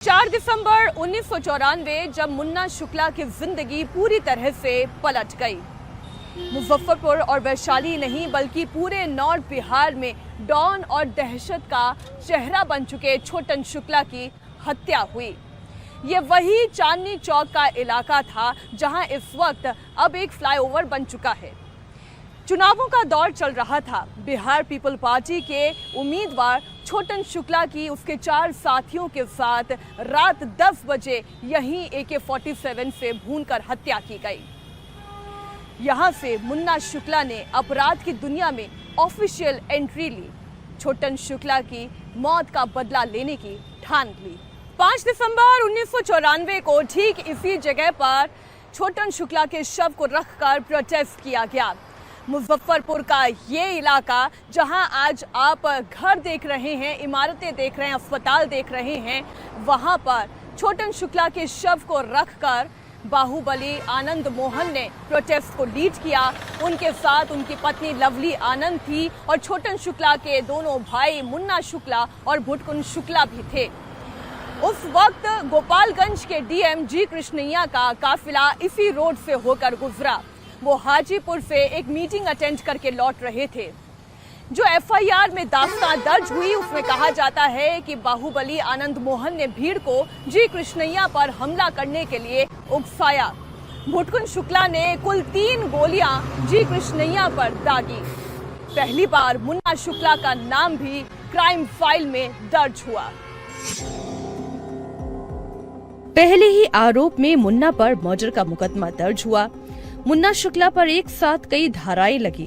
4 दिसंबर 1994 जब मुन्ना शुक्ला की जिंदगी पूरी तरह से पलट गई। मुजफ्फरपुर और वैशाली नहीं बल्कि पूरे नॉर्थ बिहार में डॉन और दहशत का चेहरा बन चुके छोटन शुक्ला की हत्या हुई। ये वही चांदनी चौक का इलाका था जहां इस वक्त अब एक फ्लाईओवर बन चुका है। चुनावों का दौर चल रहा था। बिहार पीपल पार्टी के उम्मीदवार छोटन शुक्ला की उसके 4 साथियों के साथ रात 10 बजे यहीं AK-47 से भूनकर हत्या की गई। यहां से मुन्ना शुक्ला ने अपराध की दुनिया में ऑफिशियल एंट्री ली। छोटन शुक्ला की मौत का बदला लेने की ठान ली। 5 दिसंबर 1994 को ठीक इसी जगह पर छोटन शुक्ला के शव को रखकर प्रोटेस्ट किया गया। मुजफ्फरपुर का ये इलाका जहां आज आप घर देख रहे हैं, इमारतें देख रहे हैं, अस्पताल देख रहे हैं, वहां पर छोटन शुक्ला के शव को रखकर बाहुबली आनंद मोहन ने प्रोटेस्ट को लीड किया। उनके साथ उनकी पत्नी लवली आनंद थी और छोटन शुक्ला के दोनों भाई मुन्ना शुक्ला और भुटकुन शुक्ला भी थे। उस वक्त गोपालगंज के DM जी कृष्णैया का काफिला इसी रोड से होकर गुजरा। वो हाजीपुर से एक मीटिंग अटेंड करके लौट रहे थे। जो FIR में दास्तान दर्ज हुई उसमें कहा जाता है कि बाहुबली आनंद मोहन ने भीड़ को जी कृष्णैया पर हमला करने के लिए उकसाया। भुटकुन शुक्ला ने कुल 3 गोलियां जी कृष्णैया पर दागी। पहली बार मुन्ना शुक्ला का नाम भी क्राइम फाइल में दर्ज हुआ। पहले ही आरोप में मुन्ना पर मर्डर का मुकदमा दर्ज हुआ। मुन्ना शुक्ला पर एक साथ कई धाराएं लगी।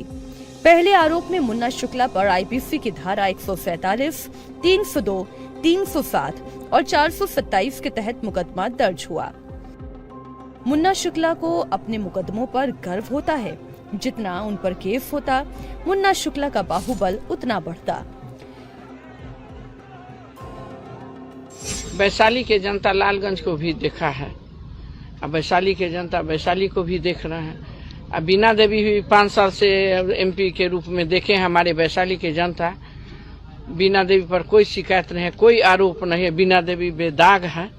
पहले आरोप में मुन्ना शुक्ला पर IPC की धारा 147, 302, 307 और 427 के तहत मुकदमा दर्ज हुआ। मुन्ना शुक्ला को अपने मुकदमों पर गर्व होता है। जितना उन पर केस होता, मुन्ना शुक्ला का बाहुबल उतना बढ़ता। वैशाली के जनता लालगंज को भी देखा है, अब वैशाली के जनता वैशाली को भी देख रहे हैं। अब बीना देवी भी 5 साल से MP के रूप में देखे हैं हमारे वैशाली के जनता। बीना देवी पर कोई शिकायत नहीं है, कोई आरोप नहीं है। बीना देवी बेदाग है।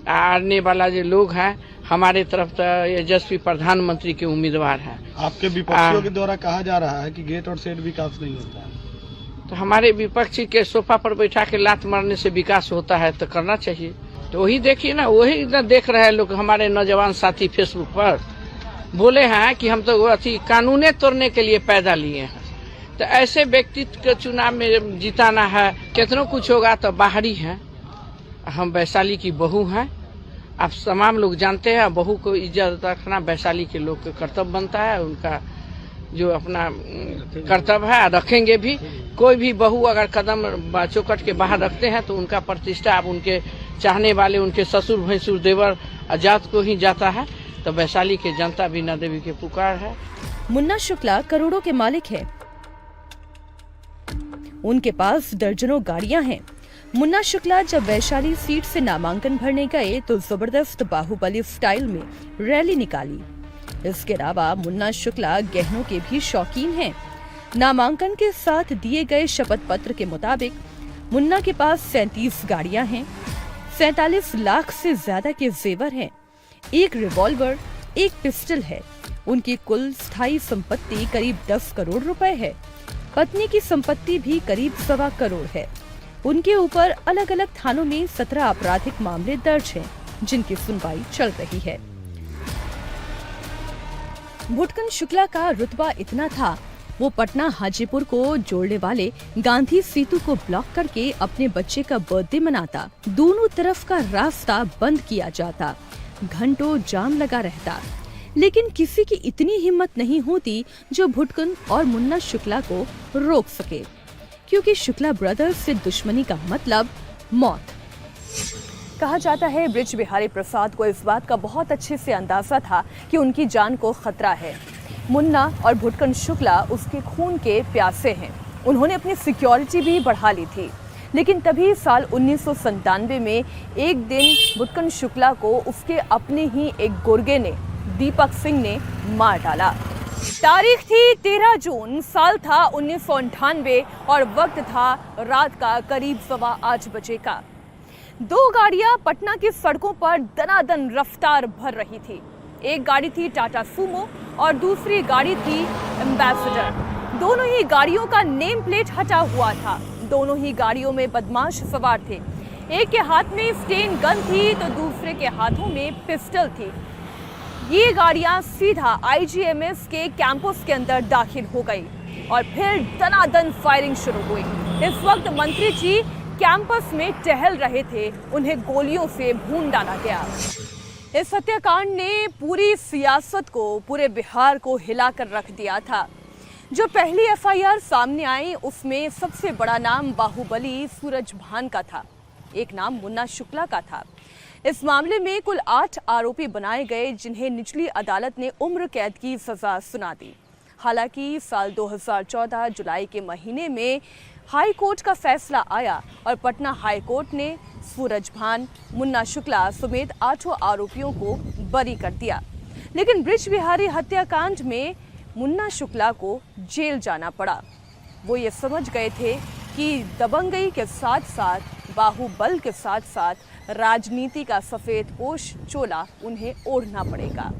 आने वाला जो लोग हैं हमारे तरफ तो यशस्वी प्रधानमंत्री के उम्मीदवार हैं। आपके विपक्षियों के द्वारा कहा जा रहा है कि गेट और सेट विकास नहीं होता है, तो हमारे विपक्षी के सोफा पर बैठा के लात मारने से विकास होता है तो करना चाहिए। तो वही देखिए ना, वही ना देख रहे हैं लोग। हमारे नौजवान साथी फेसबुक पर बोले हैं कि हम तो अथी कानूने तोड़ने के लिए पैदा लिए हैं। तो ऐसे व्यक्तित्व के चुनाव में जिताना है, कितनों कुछ होगा तो बाहरी है। हम वैशाली की बहू हैं, आप तमाम लोग जानते हैं। बहू को इज्जत रखना वैशाली के लोग का कर्तव्य बनता है। उनका जो अपना कर्तव्य है रखेंगे भी। कोई भी बहू अगर कदम चौकट के बाहर रखते हैं तो उनका प्रतिष्ठा अब उनके चाहने वाले, उनके ससुर भैंसुर देवर आजाद को ही जाता है। तो वैशाली के जनता बीना देवी के पुकार है। मुन्ना शुक्ला करोड़ों के मालिक है। उनके पास दर्जनों गाड़ियां हैं। मुन्ना शुक्ला जब वैशाली सीट से नामांकन भरने गए तो जबरदस्त बाहुबली स्टाइल में रैली निकाली। इसके अलावा मुन्ना शुक्ला गहनों के भी शौकीन हैं। नामांकन के साथ दिए गए शपथ पत्र के मुताबिक मुन्ना के पास 37 गाड़ियां हैं, 47 लाख से ज्यादा के जेवर हैं, 1 रिवॉल्वर, 1 पिस्टल है। उनकी कुल स्थायी संपत्ति करीब 10 करोड़ रुपए है। पत्नी की संपत्ति भी करीब 1.25 करोड़ है। उनके ऊपर अलग अलग थानों में 17 आपराधिक मामले दर्ज हैं, जिनकी सुनवाई चल रही है। भुटकुन शुक्ला का रुतबा इतना था, वो पटना हाजीपुर को जोड़ने वाले गांधी सेतु को ब्लॉक करके अपने बच्चे का बर्थडे मनाता। दोनों तरफ का रास्ता बंद किया जाता, घंटों जाम लगा रहता, लेकिन किसी की इतनी हिम्मत नहीं होती जो भुटकुन और मुन्ना शुक्ला को रोक सके, क्योंकि शुक्ला ब्रदर्स से दुश्मनी का मतलब मौत। कहा जाता है ब्रिज बिहारी प्रसाद को इस बात का बहुत अच्छे से अंदाजा था कि उनकी जान को खतरा है। मुन्ना और भुटकुन शुक्ला उसके खून के प्यासे हैं। उन्होंने अपनी सिक्योरिटी भी बढ़ा ली थी। लेकिन तभी साल 1997 में एक दिन भुटकुन शुक्ला को उसके अपने ही एक गुर्गे ने, दीपक सिंह ने मार डाला। तारीख थी 13 जून, साल था 1998 और वक्त था रात का करीब 8:15 बजे का। दो गाड़ियां पटना की सड़कों पर दनादन रफ्तार भर रही थी। एक गाड़ी थी टाटा सूमो और दूसरी गाड़ी थी एम्बेसडर। दोनों ही गाड़ियों का नेम प्लेट हटा हुआ था। दोनों ही गाड़ियों में बदमाश सवार थे। एक के हाथ में स्टेन गन थी तो दूसरे के हाथों में पिस्टल थी। ये गाड़ियां सीधा आईजीएमएस के कैंपस के अंदर दाखिल हो गई और फिर दनादन फायरिंग शुरू हुई। इस वक्त मंत्री जी कैंपस में टहल रहे थे, उन्हें गोलियों से भून डाला गया। इस हत्याकांड ने पूरी सियासत को, पूरे बिहार को हिलाकर रख दिया था। जो पहली एफआईआर सामने आई उसमें सबसे बड़ा नाम बाहुबली सूरजभान का था, एक नाम मुन्ना शुक्ला का था। इस मामले में कुल 8 आरोपी बनाए गए जिन्हें निचली अदालत ने उम्र कैद की सजा सुना दी। हालांकि साल 2014 जुलाई के महीने में हाई कोर्ट का फैसला आया और पटना हाई कोर्ट ने सूरजभान, मुन्ना शुक्ला समेत 8 आरोपियों को बरी कर दिया। लेकिन ब्रिज बिहारी हत्याकांड में मुन्ना शुक्ला को जेल जाना पड़ा। वो ये समझ गए थे कि दबंगई के साथ साथ बाहुबल के साथ साथ राजनीति का सफेद पोश चोला उन्हें ओढ़ना पड़ेगा।